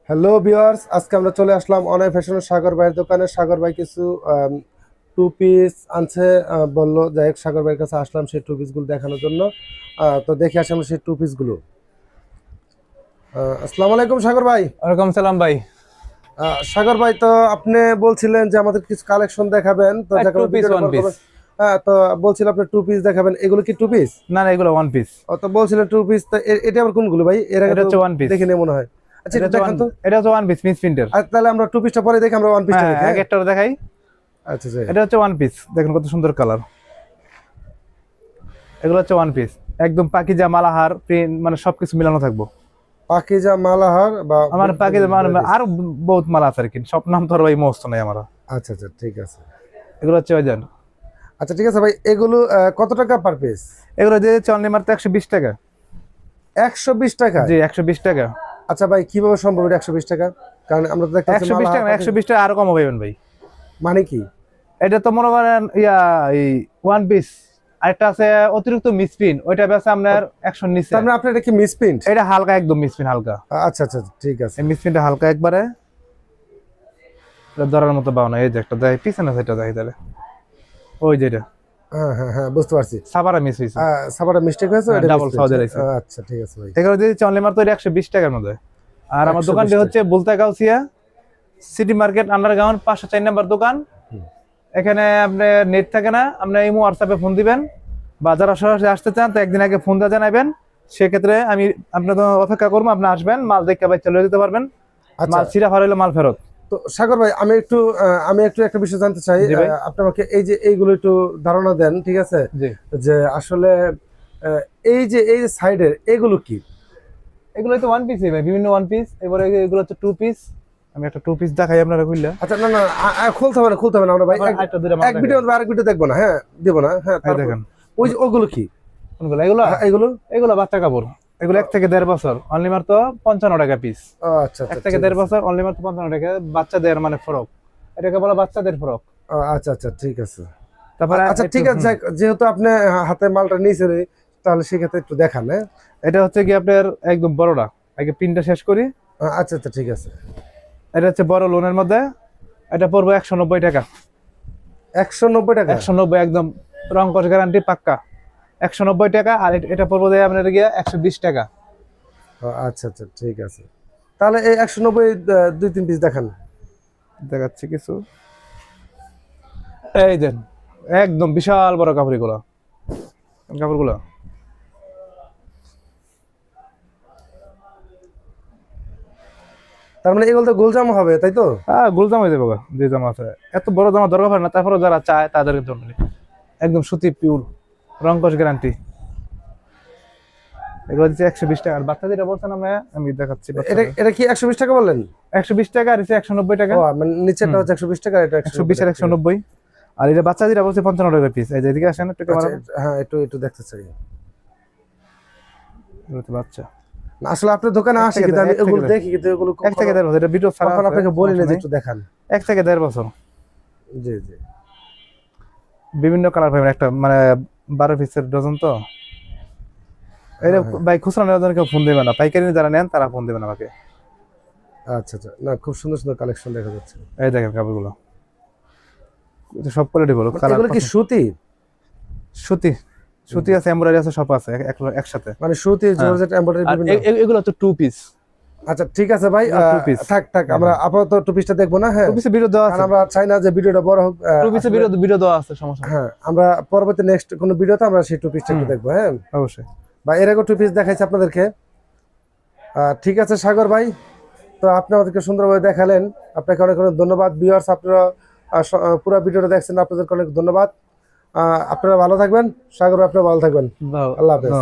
Hello viewers, আজকে আমরা চলে আসলাম অনলাইন ফ্যাশনের সাগর ভাইয়ের দোকানে। সাগর ভাই কিছু টু পিস আনছে, বললো যাই হোক সাগর ভাইয়ের কাছে আসলাম সেই টু পিসগুলো দেখানোর জন্য। তো দেখে আসি আমরা সেই টু পিসগুলো। আসসালামু আলাইকুম সাগর ভাই। ওয়ালাইকুম সালাম ভাই। সাগর ভাই, তো আপনি বলছিলেন যে আমাদের কিছু কালেকশন দেখাবেন, তো টু পিস ওয়ান পিস। হ্যাঁ, তো বলছিলেন আপনি টু পিস দেখাবেন। এগুলো কি টু পিস? না না, এগুলো ওয়ান পিস। তো বলছিলেন টু পিস, তো এটা আবার কোনগুলো ভাই? এর আগে এটা হচ্ছে ওয়ান পিস। দেখে নিয়ে মনে হয়। আচ্ছা, এটা দেখান তো। এটা হচ্ছে ওয়ান পিস মিস প্রিন্টের। তাহলে আমরা টু পিসটা পরে দেখি, আমরা ওয়ান পিসটা দেখি। আগে একটা দেখাই। আচ্ছা, এটা হচ্ছে ওয়ান পিস, দেখেন কত সুন্দর কালার। এগুলো হচ্ছে ওয়ান পিস, একদম পাকিজা মালাহার প্রিন্ট, মানে সবকিছু মিলানো থাকবো। পাকিজা মালাহার বা আমার পাকিজা মানে আর বহুত মালা আছে আর কি, সব নাম তো আর ভাই মস্ত নাই আমার। আচ্ছা আচ্ছা, ঠিক আছে। এগুলো হচ্ছে ওই যান। আচ্ছা ঠিক আছে ভাই, এগুলো কত টাকা পার পিস? এগুলো দিয়ে চন্ডি মারতে 120 টাকা। 120 টাকা? জি 120 টাকা। আচ্ছা ভাই, কিভাবে সম্ভব এটা 120 টাকা? কারণ আমরা তো দেখতেছি 120 টাকা না, 120 টাকা আরো কম পাবেন ভাই। মানে কি? এটা তো মনে করেন এই ওয়ান পিস, আরেকটা আছে অতিরিক্ত মিসপ্রিন্ট, ওইটা বেচে আপনার 100 নিচে। তার মানে আপনার এটা কি মিসপ্রিন্ট? এটা হালকা, একদম মিসপ্রিন্ট হালকা। আচ্ছা আচ্ছা, ঠিক আছে। এই মিসপ্রিন্টটা হালকা একবারে, এটা ধরার মতো পাও না। এই যে একটা দেয় পিছনে, সেটা দেয় তাহলে ওই যেটা। হ্যাঁ হ্যাঁ হ্যাঁ, বুঝতে পারছি। সাবারা মিস হইছে, সাবাটা মিস্টেক হয়েছে, এটা ডাবল সাউদের হইছে। আচ্ছা ঠিক আছে ভাই। এগুলো যদি চলে মাত্র 120 টাকার মধ্যে। আর আমার 120 দোকানটি হচ্ছে বুলতা গাউসিয়া সিটি মার্কেট আন্ডারগ্রাউন্ড 504 নম্বর দোকান। এখানে আপনি নেট থাকে না, আপনি ইমো হোয়াটসঅ্যাপে ফোন দিবেন, বা যারা সরাসরি আসতে চান তো একদিন আগে ফোন দিয়ে জানাবেন। সেক্ষেত্রে আমি আপনাদের অপেক্ষা করবো, আপনি আসবেন, মাল দেখে ভাই চলে যেতে পারবেন। মাল ছিঁড়া ফারাইলে মাল ফেরত। তো সাগর ভাই, আমি একটু একটা বিষয় জানতে চাই। আপনি আমাকে এই যে এইগুলো একটু ধারণা দেন, ঠিক আছে? যে আসলে এই যে সাইডের এগুলো কি? এগুলো তো ওয়ান পিস ভাই, বিভিন্ন ওয়ান পিস। এবারে এগুলো হচ্ছে টু পিস। আমি একটা টু পিস দেখাই আপনারা কইলা। আচ্ছা, না না, খুলতে হবে না আমরা ভাই। এক ভিডিও আরেক ভিডিও দেখবো না, হ্যাঁ দেব না। হ্যাঁ দেখেন ওই যে ওগুলো কি? কোনগুলো? এগুলো এগুলো এগুলো বাচ্চা কাপড়। এগুলো 1 থেকে 1.5 বছর, অনলি মাত্র 55 টাকা পিস। আচ্ছা, 1 থেকে 1.5 বছর, অনলি মাত্র 55 টাকা। বাচ্চাদের মানে ফ্রক, এটাকে বলা বাচ্চাদের ফ্রক। আচ্ছা আচ্ছা, ঠিক আছে। তারপরে আচ্ছা ঠিক আছে, যেহেতু আপনি হাতে মালটা নিয়েছেন, তাহলে সেক্ষেত্রে একটু দেখান। হ্যাঁ, এটা হচ্ছে কি আপনার একদম বড়টা, আগে পিনটা শেষ করি। আচ্ছা আচ্ছা, ঠিক আছে। এটা হচ্ছে বড় লোনের মধ্যে, এটা পড়বে 190 টাকা। 190 টাকা? 190, একদম রং কস গ্যারান্টি পাক্কা। 190 টাকা। আর এটা পড়বে আপনার গিয়ে 120 টাকা। আচ্ছা আচ্ছা, ঠিক আছে। তাহলে এই 190 2-3 পিস দেখান। দেখাচ্ছি কিছু। এই দেন, একদম বিশাল বড় কাপড়গুলো। তার মানে এগুলো তো গোল জামা হবে, তাই তো? হ্যাঁ, গোল জামা হয়ে যাবে গো, যে জামা আছে। এত বড় জামা দরকার হয় না, তারপরে যারা চায় তাদের জন্য একদম সুতি পিওর রং কস গ্যারান্টি। এগুলো হচ্ছে 120 টাকা। আর বাচ্চা যেটা বলছেন আমি দেখাচ্ছি। এটা কি 120 টাকা বললেন? 120 টাকা, আর 190 টাকা। মানে নিচেরটা হচ্ছে 120 টাকা, এটা 120 আর 190। আর এটা বাচ্চা যেটা বলছে 55 টাকা পিস। এই যে এদিকে আসেন একটু ক্যামেরা। হ্যাঁ, একটু দেখতে চাই। এগুলো তো বাচ্চা। আসলে আপনার দোকানে আসি কিন্তু আমি এগুলো দেখি, কিন্তু এগুলো 1 থেকে 1.5 বছর। এটা ভিডিও ছাড়া আছে, আপনাকে বলি না যে একটু দেখান। 1 থেকে 1.5 বছর। জি জি, বিভিন্ন কালার পাবেন, একটা মানে 12 পিসের ডজন তো। এটা ভাই খুচরা নেওয়ার জন্য কেউ ফোন দেবে না, পাইকারি যারা নেন তারা ফোন দেবেন আমাকে। আচ্ছা আচ্ছা, না খুব সুন্দর সুন্দর কালেকশন দেখা যাচ্ছে। এই দেখেন কাপড়গুলো, এটা সব কোয়ালিটি ভালো। এগুলো কি সুতি? সুতি আছে, এমব্রয়ডারি আছে, সব আছে একসাথে। মানে সুতি, জর্জেট, এমব্রয়ডারি বিভিন্ন। এগুলো হচ্ছে টু পিস। আচ্ছা ঠিক আছে ভাই, থাক আমরা আপাতত টু পিসটা দেখবো না। হ্যাঁ, টু পিসের ভিডিও দেওয়া আছে, আমরা চাই না যে ভিডিওটা বড় হোক। টু পিসের ভিডিও দেওয়া আছে, সমস্যা নেই। হ্যাঁ, আমরা পরবর্তী নেক্সট কোন ভিডিওতে আমরা সেই টু পিসটা একটু দেখবো। হ্যাঁ অবশ্যই ভাই, এর আগে টু পিস দেখাইছি আপনাদেরকে। ঠিক আছে সাগর ভাই, তো আপনি আমাদেরকে সুন্দরভাবে দেখালেন, আপনাকে অনেক অনেক ধন্যবাদ। ভিউয়ার্স, আপনারা পুরো ভিডিওটা দেখছেন, আপনাদেরকে অনেক ধন্যবাদ। আপনারা ভালো থাকবেন। সাগর ভাই, আপনারা ভালো থাকবেন। আল্লাহ হাফেজ।